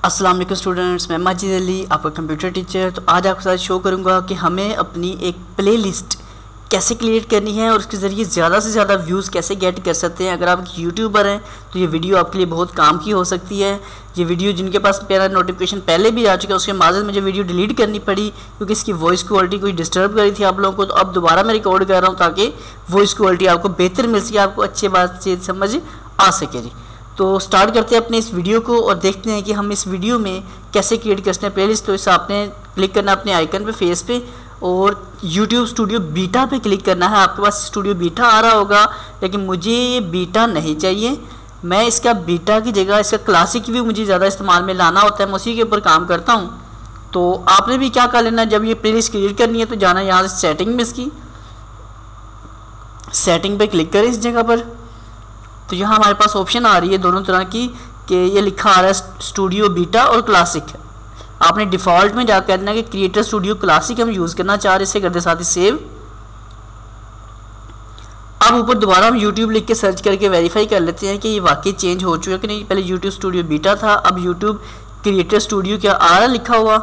अस्सलाम वालेकुम स्टूडेंट्स, मैं माजिद अली आपका कंप्यूटर टीचर। तो आज आपके साथ शो करूंगा कि हमें अपनी एक प्लेलिस्ट कैसे क्रिएट करनी है और उसके ज़रिए ज़्यादा से ज़्यादा व्यूज़ कैसे गेट कर सकते हैं। अगर आप यूट्यूबर हैं तो ये वीडियो आपके लिए बहुत काम की हो सकती है। ये वीडियो जिनके पास मेरा नोटिफिकेशन पहले भी आ चुका है, उसके माजर मुझे वीडियो डिलीट करनी पड़ी क्योंकि इसकी वॉइस क्वालिटी कोई डिस्टर्ब करी थी आप लोगों को। तो अब दोबारा मैं रिकॉर्ड कर रहा हूँ ताकि वॉइस क्वालिटी आपको बेहतर मिल सके, आपको अच्छी बात से समझ आ सके जी। तो स्टार्ट करते हैं अपने इस वीडियो को और देखते हैं कि हम इस वीडियो में कैसे क्रिएट कर सकते हैं प्लेलिस्ट। तो इसे आपने क्लिक करना अपने आइकन पे, फेस पे, और YouTube स्टूडियो बीटा पे क्लिक करना है। आपके पास स्टूडियो बीटा आ रहा होगा, लेकिन मुझे ये बीटा नहीं चाहिए। मैं इसका बीटा की जगह इसका क्लासिक व्यू मुझे ज़्यादा इस्तेमाल में लाना होता है, मैं उसी के ऊपर काम करता हूँ। तो आपने भी क्या कर लेना, जब ये प्लेलिस्ट क्रिएट करनी है तो जाना यहाँ से सेटिंग में, इसकी सेटिंग पे क्लिक करें इस जगह पर। तो यहाँ हमारे पास ऑप्शन आ रही है दोनों तरह की कि ये लिखा आ रहा है स्टूडियो बीटा और क्लासिक। आपने डिफ़ॉल्ट में जाकर कह देना कि क्रिएटर स्टूडियो क्लासिक हम यूज़ करना चाह रहे, इसे करते साथ ही सेव। अब ऊपर दोबारा हम YouTube लिख के सर्च करके वेरीफाई कर लेते हैं कि ये वाकई चेंज हो चुका है कि नहीं। पहले YouTube स्टूडियो बीटा था, अब YouTube क्रिएटर स्टूडियो क्या आ रहा लिखा हुआ।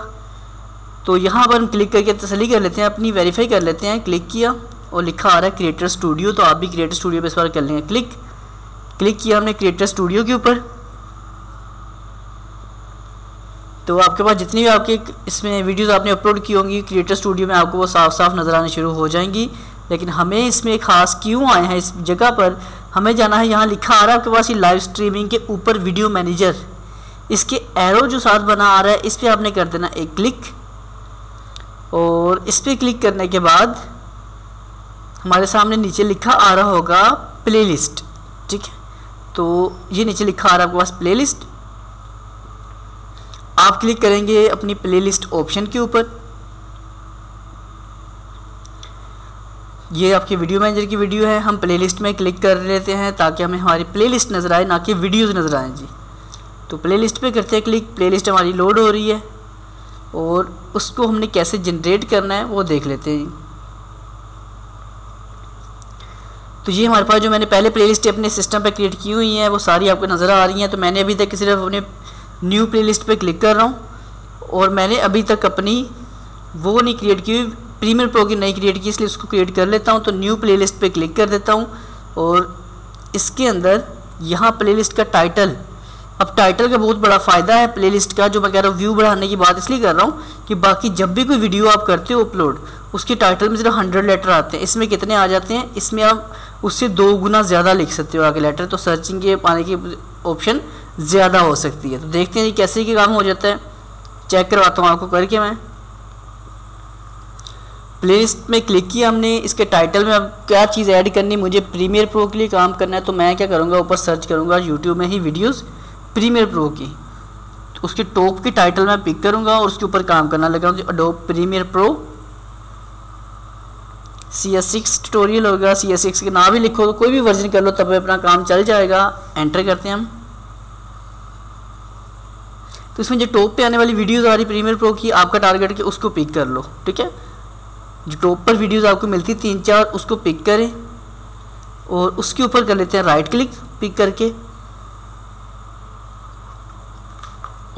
तो यहाँ पर हम क्लिक करके तसल्ली कर लेते हैं, अपनी वेरीफाई कर लेते हैं। क्लिक किया और लिखा आ रहा है क्रिएटर स्टूडियो। तो आप भी क्रिएटर स्टूडियो पर इस बार कर लेंगे क्लिक किया हमने क्रिएटर स्टूडियो के ऊपर। तो आपके पास जितनी भी आपके इसमें वीडियोस आपने अपलोड की होंगी क्रिएटर स्टूडियो में, आपको वो साफ साफ नज़र आने शुरू हो जाएंगी। लेकिन हमें इसमें ख़ास क्यों आए हैं इस जगह पर, हमें जाना है, यहाँ लिखा आ रहा है आपके पास ये लाइव स्ट्रीमिंग के ऊपर वीडियो मैनेजर, इसके एरो जो साथ बना आ रहा है इस पर आपने कर देना एक क्लिक। और इस पर क्लिक करने के बाद हमारे सामने नीचे लिखा आ रहा होगा प्लेलिस्ट, ठीक है। तो ये नीचे लिखा आ रहा है आपके पास प्लेलिस्ट। आप क्लिक करेंगे अपनी प्लेलिस्ट ऑप्शन के ऊपर। ये आपकी वीडियो मैनेजर की वीडियो है, हम प्लेलिस्ट में क्लिक कर लेते हैं ताकि हमें हमारी प्लेलिस्ट नज़र आए, ना कि वीडियोस नज़र आए जी। तो प्लेलिस्ट पे करते हैं क्लिक। प्लेलिस्ट हमारी लोड हो रही है और उसको हमने कैसे जनरेट करना है वो देख लेते हैं। तो ये हमारे पास जो मैंने पहले प्लेलिस्ट अपने सिस्टम पे क्रिएट की हुई हैं वो सारी आपको नज़र आ रही हैं। तो मैंने अभी तक सिर्फ अपने न्यू प्लेलिस्ट पे क्लिक कर रहा हूँ और मैंने अभी तक अपनी वो नहीं क्रिएट की हुई, प्रीमियर प्रो की नहीं क्रिएट की, इसलिए उसको क्रिएट कर लेता हूँ। तो न्यू प्लेलिस्ट पे क्लिक कर देता हूँ और इसके अंदर यहाँ प्लेलिस्ट का टाइटल, अब टाइटल का बहुत बड़ा फ़ायदा है प्लेलिस्ट का, जो मैं कह रहा हूँ व्यू बढ़ाने की बात इसलिए कर रहा हूँ कि बाकी जब भी कोई वीडियो आप करते हो अपलोड, उसके टाइटल में सिर्फ 100 लेटर आते हैं, इसमें कितने आ जाते हैं, इसमें आप उससे 2 गुना ज़्यादा लिख सकते हो आगे लेटर। तो सर्चिंग के पाने की ऑप्शन ज़्यादा हो सकती है। तो देखते हैं कैसे कि काम हो जाता है, चेक करवाता हूँ आपको करके। मैं प्लेलिस्ट में क्लिक किया हमने, इसके टाइटल में अब क्या चीज़ ऐड करनी, मुझे प्रीमियर प्रो के लिए काम करना है। तो मैं क्या करूँगा, ऊपर सर्च करूँगा यूट्यूब में ही वीडियोज़ प्रीमियर प्रो की, तो उसके टॉप की टाइटल मैं पिक करूँगा और उसके ऊपर काम करना लगा हूँ। Adobe Premiere pro CS6 tutorial होगा, CS6 के नाम भी लिखो, तो कोई भी वर्जन कर लो तब अपना काम चल जाएगा। एंटर करते हैं हम। तो इसमें जो टॉप पे आने वाली वीडियोस आ रही प्रीमियर प्रो की, आपका टारगेट के उसको पिक कर लो, ठीक है। जो टॉप पर वीडियोस आपको मिलती 3-4 उसको पिक करें और उसके ऊपर कर लेते हैं राइट क्लिक, पिक करके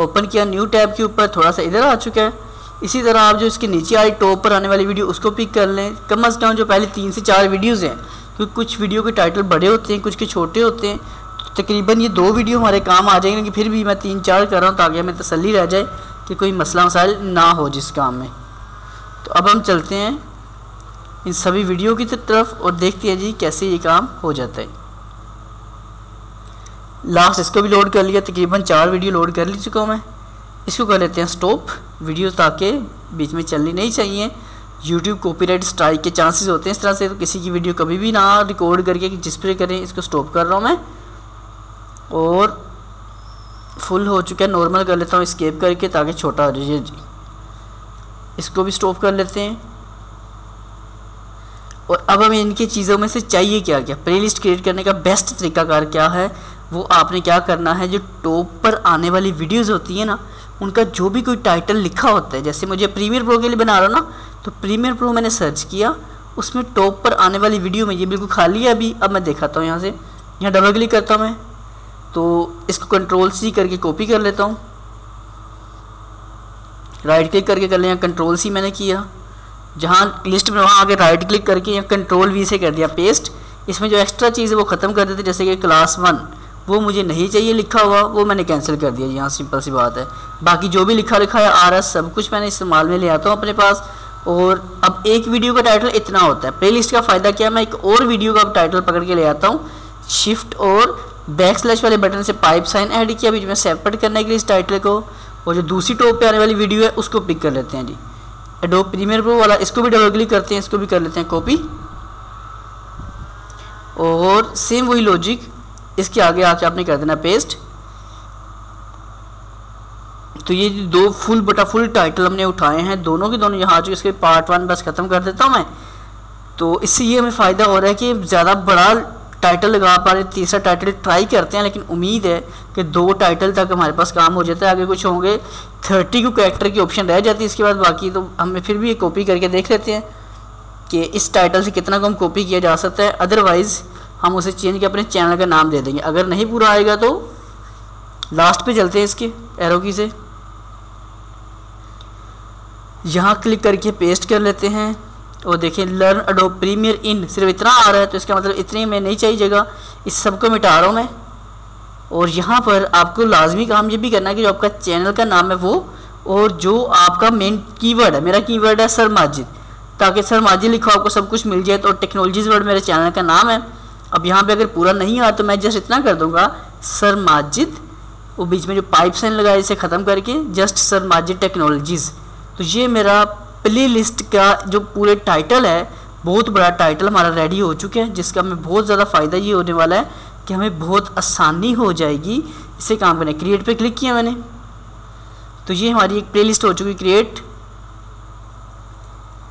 ओपन किया न्यू टैब के ऊपर, थोड़ा सा इधर आ चुका है। इसी तरह आप जो इसके नीचे आई टॉप पर आने वाली वीडियो उसको पिक कर लें। कम से कम जो पहले 3 से 4 वीडियोज़ हैं, क्योंकि कुछ वीडियो के टाइटल बड़े होते हैं, कुछ के छोटे होते हैं, तो तकरीबन ये 2 वीडियो हमारे काम आ जाएंगे। लेकिन फिर भी मैं 3-4 कर रहा हूँ ताकि हमें तसल्ली रह जाए कि कोई मसला मसाइल ना हो जिस काम में। तो अब हम चलते हैं इन सभी वीडियो की तरफ और देखते हैं जी कैसे ये काम हो जाता है। लास्ट इसको भी लोड कर लिया, तकरीबन 4 वीडियो लोड कर ली चुका हूँ मैं। इसको कर लेते हैं स्टॉप वीडियो, ताकि बीच में चलनी नहीं चाहिए। YouTube कॉपीराइट स्ट्राइक के चांसेस होते हैं इस तरह से, तो किसी की वीडियो कभी भी ना रिकॉर्ड करके जिस पर करें। इसको स्टॉप कर रहा हूँ मैं और फुल हो चुका है, नॉर्मल कर लेता हूँ स्केप करके ताकि छोटा हो जाए जी। इसको भी स्टॉप कर लेते हैं। और अब हमें इनकी चीज़ों में से चाहिए क्या क्या, प्लेलिस्ट क्रिएट करने का बेस्ट तरीकाकार क्या है, वो आपने क्या करना है, जो टॉप पर आने वाली वीडियोज़ होती है ना, उनका जो भी कोई टाइटल लिखा होता है, जैसे मुझे प्रीमियर प्रो के लिए बना रहा हूँ ना, तो प्रीमियर प्रो मैंने सर्च किया, उसमें टॉप पर आने वाली वीडियो में ये बिल्कुल खाली है अभी। अब मैं दिखाता हूँ यहाँ से, यहाँ डबल क्लिक करता हूँ मैं, तो इसको कंट्रोल C करके कॉपी कर लेता हूँ। राइट क्लिक करके कर लें, कंट्रोल सी मैंने किया, जहाँ लिस्ट में वहाँ आके राइट क्लिक करके या कंट्रोल वी से कर दिया पेस्ट। इसमें जो एक्स्ट्रा चीज़ है वो ख़त्म कर देते, जैसे कि क्लास 1 वो मुझे नहीं चाहिए लिखा हुआ, वो मैंने कैंसिल कर दिया। यहाँ सिंपल सी बात है। बाकी जो भी लिखा है RS सब कुछ मैंने इस्तेमाल में ले आता हूँ अपने पास। और अब एक वीडियो का टाइटल इतना होता है। प्लेलिस्ट का फ़ायदा क्या, मैं एक और वीडियो का टाइटल पकड़ के ले आता हूँ, शिफ्ट और बैकस्लैश वाले बटन से पाइप साइन ऐड किया बीच में सेपरेट करने के लिए इस टाइटल को, और जो दूसरी टॉप पे आने वाली वीडियो है उसको पिक कर लेते हैं जी। एडोब प्रीमियर प्रो वाला, इसको भी डबल क्लिक करते हैं, इसको भी कर लेते हैं कॉपी, और सेम वही लॉजिक इसके आगे आके आपने कर देना पेस्ट। तो ये दो फुल टाइटल हमने उठाए हैं, दोनों के दोनों यहाँ आ चुके। इसके पार्ट 1 बस ख़त्म कर देता हूँ मैं। तो इससे ये हमें फ़ायदा हो रहा है कि ज़्यादा बड़ा टाइटल लगा पा रहे, तीसरा टाइटल ट्राई करते हैं, लेकिन उम्मीद है कि 2 टाइटल तक हमारे पास काम हो जाता है। आगे कुछ होंगे 30 को कैरेक्टर की ऑप्शन रह जाती है इसके बाद, बाकी तो हमें फिर भी ये कॉपी करके देख लेते हैं कि इस टाइटल से कितना कम कॉपी किया जा सकता है। अदरवाइज़ हम उसे चेंज करके अपने चैनल का नाम दे देंगे। अगर नहीं पूरा आएगा तो लास्ट पे चलते हैं इसके एरो की से, यहाँ क्लिक करके पेस्ट कर लेते हैं। और देखिए लर्न एडोब प्रीमियर इन सिर्फ इतना आ रहा है, तो इसका मतलब इतने में नहीं चाहिए जगह, इस सब को मिटा रहा हूँ मैं। और यहाँ पर आपको लाजमी काम ये भी करना है कि जो आपका चैनल का नाम है वो, और जो आपका मेन कीवर्ड है, मेरा कीवर्ड है सर माजिद, ताकि सर माजिद लिखा आपको सब कुछ मिल जाए। तो टेक्नोलॉजीज़ वर्ड मेरे चैनल का नाम है। अब यहाँ पे अगर पूरा नहीं आ तो मैं जस्ट इतना कर दूँगा सर माजिद, वो बीच में जो पाइप साइन लगा है इसे ख़त्म करके जस्ट सर माजिद टेक्नोलॉजीज़। तो ये मेरा प्ले लिस्ट का जो पूरे टाइटल है, बहुत बड़ा टाइटल हमारा रेडी हो चुका है, जिसका हमें बहुत ज़्यादा फ़ायदा ये होने वाला है कि हमें बहुत आसानी हो जाएगी इसे काम करने। क्रिएट पे क्लिक किया मैंने, तो ये हमारी एक प्ले लिस्ट हो चुकी क्रिएट।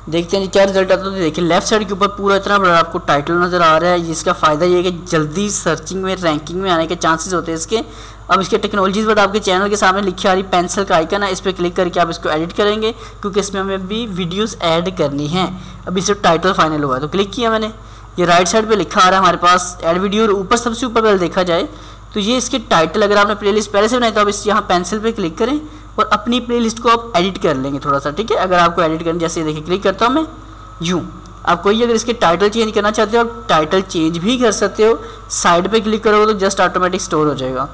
देखते हैं क्या रिजल्ट आता है। तो देखिए लेफ्ट साइड के ऊपर पूरा इतना बड़ा आपको टाइटल नज़र आ रहा है। जिसका फ़ायदा ये है कि जल्दी सर्चिंग में रैंकिंग में आने के चांसेस होते हैं इसके। अब इसके टेक्नोलॉजीज़ वर्ड आपके चैनल के सामने लिखी आ रही पेंसिल का आइकन है, इस पर क्लिक करके आप इसको एडिट करेंगे, क्योंकि इसमें हमें भी वीडियोस ऐड करनी है। अब इससे टाइटल फाइनल हुआ है तो क्लिक किया मैंने, ये राइट साइड पे लिखा आ रहा है हमारे पास ऐड वीडियो, और ऊपर सबसे ऊपर पहले देखा जाए तो ये इसके टाइटल। अगर आपने प्लेलिस्ट पहले से बनाई तो आप इस यहाँ पेंसिल पे क्लिक करें और अपनी प्लेलिस्ट को आप एडिट कर लेंगे थोड़ा सा, ठीक है। अगर आपको एडिट करना, जैसे देखिए क्लिक करता हूँ मैं यूँ, आप कोई अगर इसके टाइटल चेंज करना चाहते हो आप टाइटल चेंज भी कर सकते हो। साइड पे क्लिक करोगे तो जस्ट ऑटोमेटिक स्टोर हो जाएगा।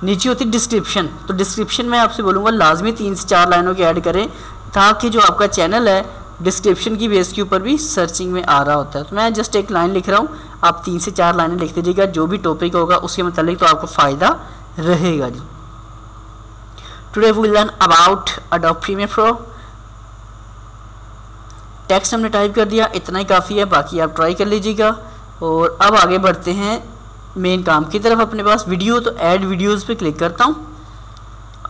नीचे होती है डिस्क्रिप्शन, तो डिस्क्रिप्शन में आपसे बोलूँगा लाजमी 3 से 4 लाइनों की ऐड करें, ताकि जो आपका चैनल है डिस्क्रिप्शन की बेस के ऊपर भी सर्चिंग में आ रहा होता है। तो मैं जस्ट एक लाइन लिख रहा हूँ, आप 3 से 4 लाइनें लिख दीजिएगा, जो भी टॉपिक होगा उसके मतलब तो आपको फ़ायदा रहेगा जी। Today we will learn about Adobe Premiere Pro. Text हमने टाइप कर दिया, इतना ही काफ़ी है, बाकी आप ट्राई कर लीजिएगा। और अब आगे बढ़ते हैं मेन काम की तरफ अपने पास। वीडियो, तो ऐड वीडियोज़ पे क्लिक करता हूँ।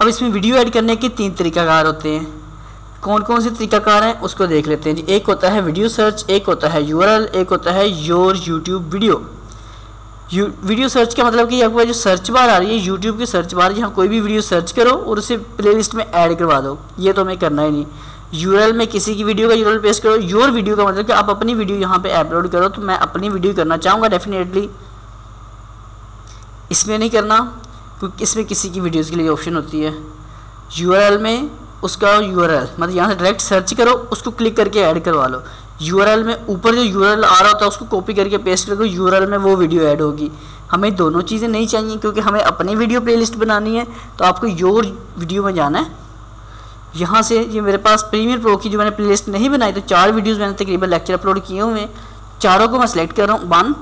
अब इसमें वीडियो ऐड करने के 3 तरीकाकार होते हैं। कौन कौन से तरीकाकार हैं उसको देख लेते हैं जी। एक होता है वीडियो सर्च, एक होता है URL, एक होता है your YouTube video. Video search का मतलब कि आपको जो सर्च बार आ रही है यूट्यूब की सर्च बार, यहाँ कोई भी वीडियो सर्च करो और उसे प्लेलिस्ट में ऐड करवा दो, ये तो हमें करना ही नहीं। URL में किसी की वीडियो का URL पेस्ट करो। योर वीडियो का मतलब कि आप अपनी वीडियो यहाँ पे अपलोड करो। तो मैं अपनी वीडियो करना चाहूँगा डेफिनेटली, इसमें नहीं करना क्योंकि इसमें किसी की वीडियोज़ के लिए ऑप्शन होती है। URL में उसका URL मतलब यहाँ से डायरेक्ट सर्च करो, उसको क्लिक करके ऐड करवा लो। URL में ऊपर जो URL आ रहा होता है उसको कॉपी करके पेस्ट कर दो, URL में वो वीडियो ऐड होगी। हमें दोनों चीज़ें नहीं चाहिए, क्योंकि हमें अपनी वीडियो प्लेलिस्ट बनानी है। तो आपको योर वीडियो में जाना है। यहाँ से ये मेरे पास प्रीमियर प्रो की जो मैंने प्लेलिस्ट नहीं बनाई, तो 4 वीडियोस मैंने तकरीबन लेक्चर अपलोड किए हुए हैं। चारों को मैं सेलेक्ट कर रहा हूँ 1,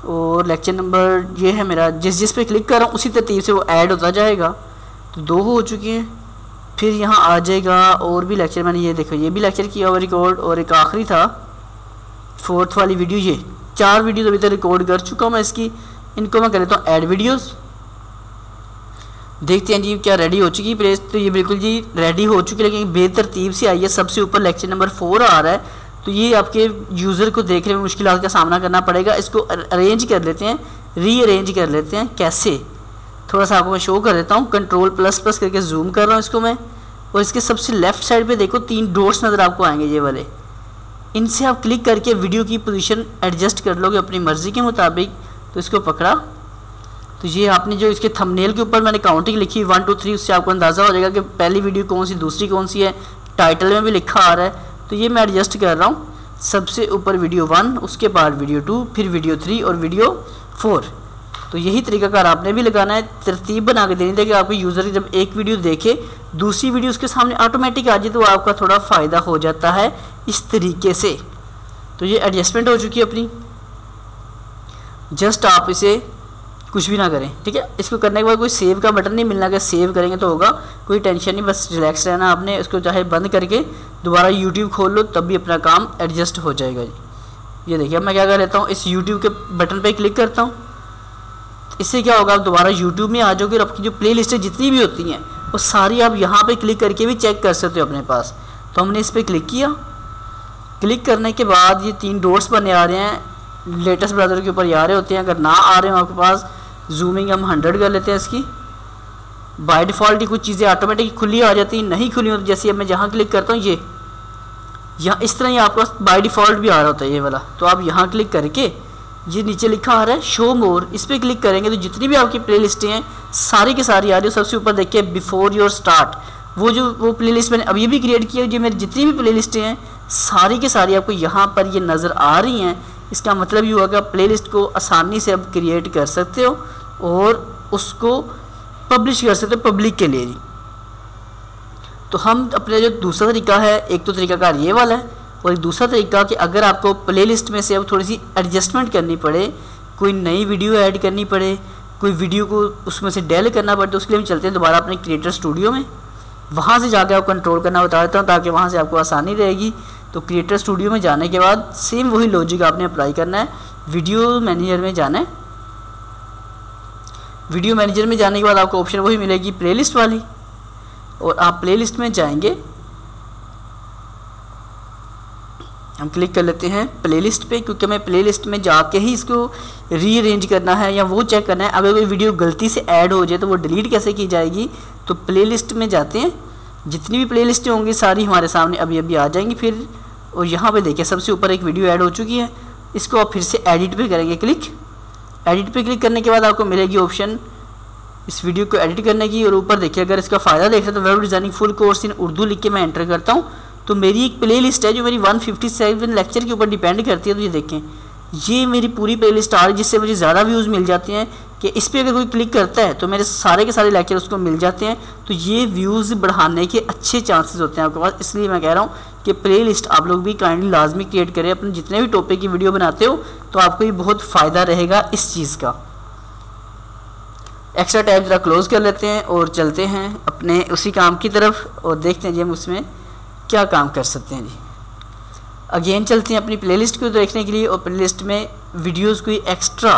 और लेक्चर नंबर ये है मेरा। जिस पे क्लिक कर रहा हूँ उसी तरतीब से वो ऐड होता जाएगा। तो 2 हो चुके हैं। फिर यहाँ आ जाएगा और भी लेक्चर, मैंने ये देखो ये भी लेक्चर किया हुआ रिकॉर्ड, और एक आखिरी था 4th वाली वीडियो। ये 4 वीडियोस अभी तक रिकॉर्ड कर चुका हूँ मैं इसकी। इनको मैं कर लेता हूँ ऐड वीडियोस। देखते हैं जी क्या रेडी हो चुकी है प्लेस। तो ये बिल्कुल जी रेडी हो चुकी है, लेकिन बेतरतीब से आई है। सबसे ऊपर लेक्चर नंबर 4 आ रहा है, तो ये आपके यूज़र को देखने में मुश्किलात का सामना करना पड़ेगा। इसको अरेंज कर लेते हैं, रीअरेंज कर लेते हैं। कैसे, थोड़ा सा आपको मैं शो कर देता हूँ। Ctrl++ करके जूम कर रहा हूँ इसको मैं, और इसके सबसे लेफ़्ट साइड पे देखो 3 डॉट्स नज़र आपको आएंगे ये वाले। इनसे आप क्लिक करके वीडियो की पोजीशन एडजस्ट कर लोगे अपनी मर्ज़ी के मुताबिक। तो इसको पकड़ा, तो ये आपने जो इसके थंबनेल के ऊपर मैंने काउंटिंग लिखी 1 2 3, उससे आपको अंदाज़ा हो जाएगा कि पहली वीडियो कौन सी, दूसरी कौन सी है। टाइटल में भी लिखा आ रहा है, तो ये मैं एडजस्ट कर रहा हूँ। सबसे ऊपर वीडियो 1, उसके बाद वीडियो 2, फिर वीडियो 3 और वीडियो 4। तो यही तरीकाकार आपने भी लगाना है, तरतीब बना के देनी है कि आपको यूज़र जब एक वीडियो देखे दूसरी वीडियो उसके सामने ऑटोमेटिक आ जाए, तो आपका थोड़ा फ़ायदा हो जाता है इस तरीके से। तो ये एडजस्टमेंट हो चुकी है अपनी। जस्ट आप इसे कुछ भी ना करें, ठीक है। इसको करने के बाद कोई सेव का बटन नहीं मिलना कि सेव करेंगे तो होगा, कोई टेंशन नहीं, बस रिलैक्स रहना आपने। इसको चाहे बंद करके दोबारा यूट्यूब खोल लो तब भी अपना काम एडजस्ट हो जाएगा जी। ये देखिए अब मैं क्या कर लेता हूँ, इस यूट्यूब के बटन पे क्लिक करता हूँ। इससे क्या होगा, आप दोबारा यूट्यूब में आ जाओगे और आपकी जो प्ले लिस्टें जितनी भी होती हैं वो सारी आप यहाँ पर क्लिक करके भी चेक कर सकते हो अपने पास। तो हमने इस पर क्लिक किया। क्लिक करने के बाद ये 3 डॉट्स बने आ रहे हैं, लेटेस्ट ब्राउज़र के ऊपर ये आ रहे होते हैं। अगर ना आ रहे हो आपके पास, जूमिंग हम 100 कर लेते हैं इसकी। बाय डिफ़ॉल्ट ही कुछ चीज़ें ऑटोमेटिक खुली आ जाती हैं, नहीं खुली हो तो जैसे अब मैं जहाँ क्लिक करता हूँ ये यहाँ इस तरह ही आपके पास बाय डिफ़ॉल्ट भी आ रहा होता है ये वाला। तो आप यहाँ क्लिक करके ये नीचे लिखा आ रहा है शो मोर, इस पर क्लिक करेंगे तो जितनी भी आपकी प्ले लिस्टें हैं सारी की सारी आ रही है। सबसे ऊपर देखिए बिफोर योर स्टार्ट, वो प्ले लिस्ट मैंने अभी भी क्रिएट की है, जो मेरी जितनी भी प्ले लिस्टें हैं सारी की सारी आपको यहाँ पर ये नज़र आ रही हैं। इसका मतलब ये हुआ कि आप प्ले लिस्ट को आसानी से अब क्रिएट कर सकते हो और उसको पब्लिश कर सकते हो पब्लिक के लिए जी। तो हम अपने जो दूसरा तरीका है, एक तो तरीकाकार ये वाला है और एक दूसरा तरीका कि अगर आपको प्ले लिस्ट में से अब थोड़ी सी एडजस्टमेंट करनी पड़े, कोई नई वीडियो ऐड करनी पड़े, कोई वीडियो को उसमें से डेल करना पड़े, तो उसके लिए हम चलते हैं दोबारा अपने क्रिएटर स्टूडियो में। वहाँ से जाके आपको कंट्रोल करना बता देता हूँ ताकि वहाँ से आपको आसानी रहेगी। तो क्रिएटर स्टूडियो में जाने के बाद सेम वही लॉजिक आपने अप्लाई करना है। वीडियो मैनेजर में जाना है। वीडियो मैनेजर में जाने के बाद आपको ऑप्शन वही मिलेगी प्लेलिस्ट वाली, और आप प्लेलिस्ट में जाएंगे। हम क्लिक कर लेते हैं प्लेलिस्ट पे, क्योंकि हमें प्लेलिस्ट में जाके ही इसको रीअरेंज करना है या वो चेक करना है अगर कोई वीडियो गलती से ऐड हो जाए तो वो डिलीट कैसे की जाएगी। तो प्लेलिस्ट में जाते हैं, जितनी भी प्लेलिस्टें होंगी सारी हमारे सामने अभी अभी आ जाएंगी फिर। और यहाँ पे देखिए सबसे ऊपर एक वीडियो ऐड हो चुकी है, इसको आप फिर से एडिट पे करेंगे क्लिक। एडिट पे क्लिक करने के बाद आपको मिलेगी ऑप्शन इस वीडियो को एडिट करने की, और ऊपर देखिए अगर इसका फ़ायदा देख रहे तो web designing full course in Urdu लिख के मैं एंटर करता हूँ तो मेरी एक प्ले लिस्ट है जो मेरी 157 लेक्चर के ऊपर डिपेंड करती है। तो ये देखें ये मेरी पूरी प्ले लिस्ट आ रही है, जिससे मुझे ज़्यादा व्यूज़ मिल जाते हैं कि इस पर अगर कोई क्लिक करता है तो मेरे सारे के सारे लेक्चर उसको मिल जाते हैं। तो ये व्यूज़ बढ़ाने के अच्छे चांसेस होते हैं आपके पास। इसलिए मैं कह रहा हूँ कि प्ले लिस्ट आप लोग भी काइंडली लाजमी क्रिएट करें। अपने जितने भी टॉपिक की वीडियो बनाते हो तो आपको ये बहुत फ़ायदा रहेगा इस चीज़ का। एक्स्ट्रा टैब ज़रा क्लोज़ कर लेते हैं और चलते हैं अपने उसी काम की तरफ और देखते हैं जी हम उसमें क्या काम कर सकते हैं जी। अगेन चलते हैं अपनी प्लेलिस्ट को देखने के लिए, और प्लेलिस्ट में वीडियोस कोई एक्स्ट्रा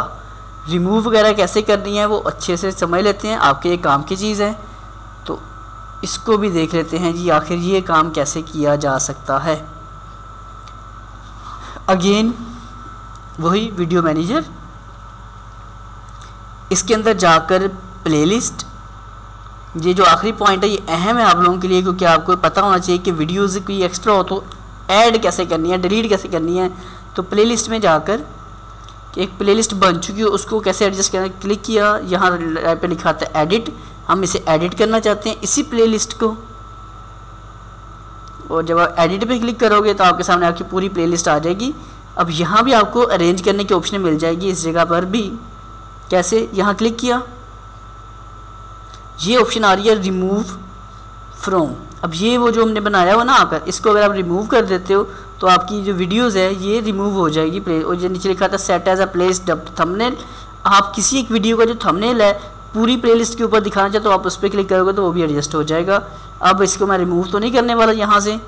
रिमूव वगैरह कैसे करनी है वो अच्छे से समझ लेते हैं। आपके एक काम की चीज़ है तो इसको भी देख लेते हैं जी आखिर ये काम कैसे किया जा सकता है। अगेन वही वीडियो मैनेजर, इसके अंदर जाकर प्लेलिस्ट, ये जो आखिरी पॉइंट है ये अहम है आप लोगों के लिए, क्योंकि आपको पता होना चाहिए कि वीडियोज़ कोई एक्स्ट्रा हो तो ऐड कैसे करनी है, डिलीट कैसे करनी है। तो प्लेलिस्ट में जाकर कि एक प्लेलिस्ट बन चुकी हो उसको कैसे एडजस्ट करना, क्लिक किया, यहाँ पे लिखा था एडिट, हम इसे एडिट करना चाहते हैं इसी प्लेलिस्ट को। और जब आप एडिट पे क्लिक करोगे तो आपके सामने आपकी पूरी प्लेलिस्ट आ जाएगी। अब यहाँ भी आपको अरेंज करने की ऑप्शन मिल जाएगी इस जगह पर भी। कैसे, यहाँ क्लिक किया, ये ऑप्शन आ रही है रिमूव फ्रॉम। अब ये वो जो हमने बनाया हो ना आकर, इसको अगर आप रिमूव कर देते हो तो आपकी जो वीडियोस है ये रिमूव हो जाएगी। और जो नीचे लिखा था set as a place thumbnail, आप किसी एक वीडियो का जो थंबनेल है पूरी प्लेलिस्ट के ऊपर दिखाना चाहते हो तो आप उस पर क्लिक करोगे तो वो भी एडजस्ट हो जाएगा। अब इसको मैं रिमूव तो नहीं करने वाला यहाँ से,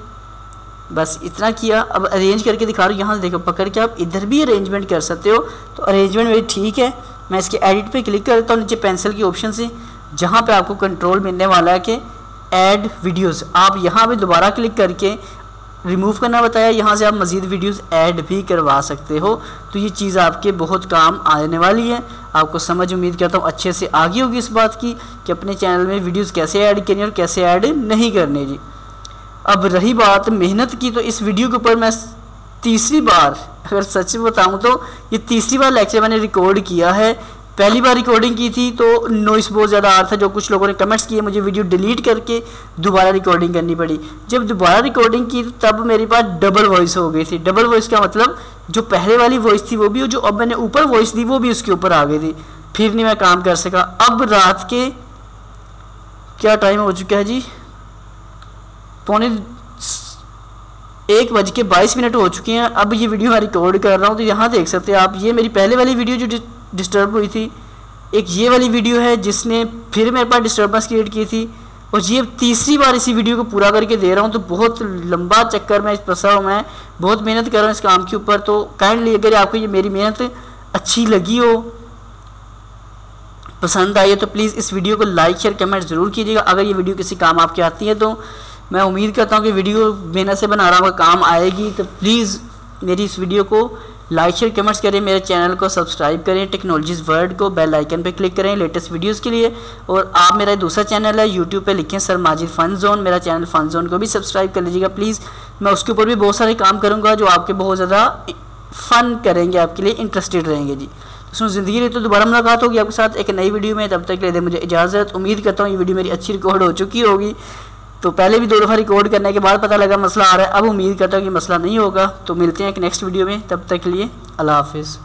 बस इतना किया। अब अरेंज करके दिखा रहा हूँ, यहाँ से देखो पकड़ के आप इधर भी अरेंजमेंट कर सकते हो। तो अरेंजमेंट मेरी ठीक है, मैं इसके एडिट पे क्लिक करता हूँ नीचे पेंसिल की ऑप्शन से, जहाँ पे आपको कंट्रोल मिलने वाला है कि ऐड वीडियोस। आप यहाँ पे दोबारा क्लिक करके रिमूव करना बताया, यहाँ से आप मज़ीद वीडियोस ऐड भी करवा सकते हो। तो ये चीज़ आपके बहुत काम आने वाली है। आपको समझ उम्मीद करता हूँ अच्छे से आ गई होगी इस बात की कि अपने चैनल में वीडियोस कैसे ऐड करनी और कैसे ऐड नहीं करनी जी। अब रही बात मेहनत की, तो इस वीडियो के ऊपर मैं तीसरी बार, अगर सच बताऊँ तो ये तीसरी बार लेक्चर मैंने रिकॉर्ड किया है। पहली बार रिकॉर्डिंग की थी तो नॉइस बहुत ज़्यादा आ रहा था, जो कुछ लोगों ने कमेंट्स किए, मुझे वीडियो डिलीट करके दोबारा रिकॉर्डिंग करनी पड़ी। जब दोबारा रिकॉर्डिंग की तब मेरे पास डबल वॉइस हो गई थी। डबल वॉइस का मतलब जो पहले वाली वॉइस थी वो भी, जो अब मैंने ऊपर वॉइस दी वो भी उसके ऊपर आ गई थी, फिर नहीं मैं काम कर सका। अब रात के क्या टाइम हो चुका है जी, 1:22 हो चुके हैं। अब ये वीडियो मैं रिकॉर्ड कर रहा हूँ, तो यहाँ देख सकते हैं आप, ये मेरी पहले वाली वीडियो जो डिस्टर्ब हुई थी, एक ये वाली वीडियो है जिसने फिर मेरे पास डिस्टर्बेंस क्रिएट की थी, और ये तीसरी बार इसी वीडियो को पूरा करके दे रहा हूँ। तो बहुत लंबा चक्कर में फंसा हूँ, मैं बहुत मेहनत कर रहा हूँ इस काम के ऊपर। तो काइंडली अगर आपको ये मेरी मेहनत अच्छी लगी हो, पसंद आई है, तो प्लीज़ इस वीडियो को लाइक शेयर कमेंट ज़रूर कीजिएगा। अगर ये वीडियो किसी काम आपकी आती है तो मैं उम्मीद करता हूँ कि वीडियो मेहनत से बना रहा हूँ काम आएगी। तो प्लीज़ मेरी इस वीडियो को लाइक शेयर कमेंट्स करें, मेरे चैनल को सब्सक्राइब करें, टेक्नोलॉजीज़ वर्ल्ड को बेल आइकन पे क्लिक करें लेटेस्ट वीडियोस के लिए। और आप, मेरा दूसरा चैनल है यूट्यूब पे, लिखें सर माजिद फन जोन, मेरा चैनल फन जोन को भी सब्सक्राइब कर लीजिएगा प्लीज़। मैं उसके ऊपर भी बहुत सारे काम करूँगा जो आपके बहुत ज़्यादा फ़न करेंगे, आपके लिए इंटरेस्टेड रहेंगे जी। तो ज़िंदगी रही तो दोबारा मुलाकात होगी आपके साथ एक नई वीडियो में। तब तक के लिए दे मुझे इजाज़त। उम्मीद करता हूँ ये वीडियो मेरी अच्छी रिकॉर्ड हो चुकी होगी। तो पहले भी 2 दफ़ा रिकॉर्ड करने के बाद पता लगा मसला आ रहा है, अब उम्मीद करता हूँ कि मसला नहीं होगा। तो मिलते हैं एक नेक्स्ट वीडियो में, तब तक के लिए अल्लाह हाफिज़।